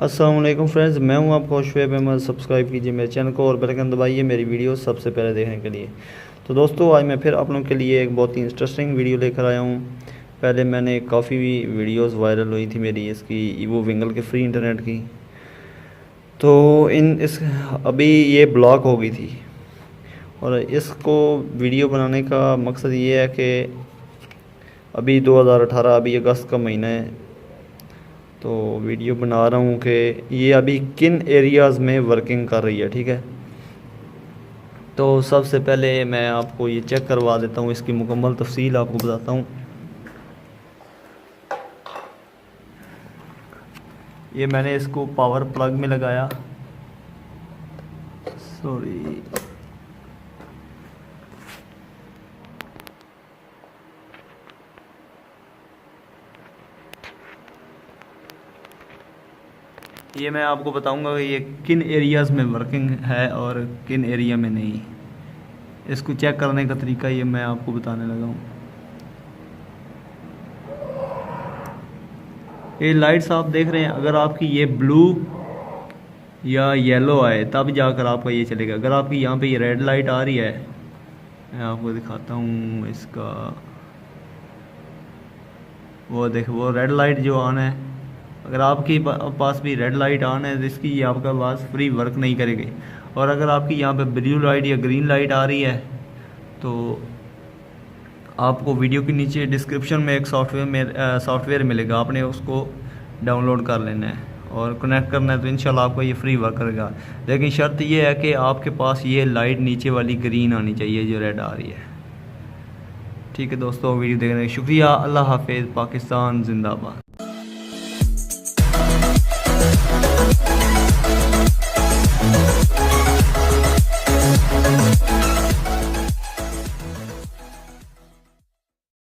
अस्सलाम वालेकुम फ्रेंड्स, मैं हूं आपका शुएब अहमद। सब्सक्राइब कीजिए मेरे चैनल को और बेल आइकन दबाइए मेरी वीडियो सबसे पहले देखने के लिए। तो दोस्तों, आज मैं फिर आप लोगों के लिए एक बहुत ही इंटरेस्टिंग वीडियो लेकर आया हूं। पहले मैंने काफ़ी वीडियोस वायरल हुई थी मेरी इसकी ईवो विंगल के फ्री इंटरनेट की। तो अभी ये ब्लॉक हो गई थी और इसको वीडियो बनाने का मकसद ये है कि अभी 2018 अभी अगस्त का महीना है, तो वीडियो बना रहा हूँ कि ये अभी किन एरियाज़ में वर्किंग कर रही है। ठीक है, तो सबसे पहले मैं आपको ये चेक करवा देता हूँ, इसकी मुकम्मल तफसील आपको बताता हूँ। ये मैंने इसको पावर प्लग में लगाया, सॉरी, ये मैं आपको बताऊंगा कि ये किन एरियाज़ में वर्किंग है और किन एरिया में नहीं। इसको चेक करने का तरीका ये मैं आपको बताने लगा हूँ। ये लाइट्स आप देख रहे हैं, अगर आपकी ये ब्लू या येलो आए तब जाकर आपका ये चलेगा। अगर आपकी यहाँ पे ये रेड लाइट आ रही है, मैं आपको दिखाता हूँ इसका, वो देखो वो रेड लाइट जो ऑन है, अगर आपके पास भी रेड लाइट ऑन है तो इसकी ये आपका पास फ्री वर्क नहीं करेगी। और अगर आपकी यहाँ पे ब्लू लाइट या ग्रीन लाइट आ रही है तो आपको वीडियो के नीचे डिस्क्रिप्शन में एक सॉफ्टवेयर मिलेगा, आपने उसको डाउनलोड कर लेना है और कनेक्ट करना है, तो इंशाल्लाह आपको ये फ्री वर्क करेगा। लेकिन शर्त ये है कि आपके पास ये लाइट नीचे वाली ग्रीन आनी चाहिए जो रेड आ रही है। ठीक है दोस्तों, वीडियो देखने का शुक्रिया। अल्लाह हाफिज़। पाकिस्तान जिंदाबाद।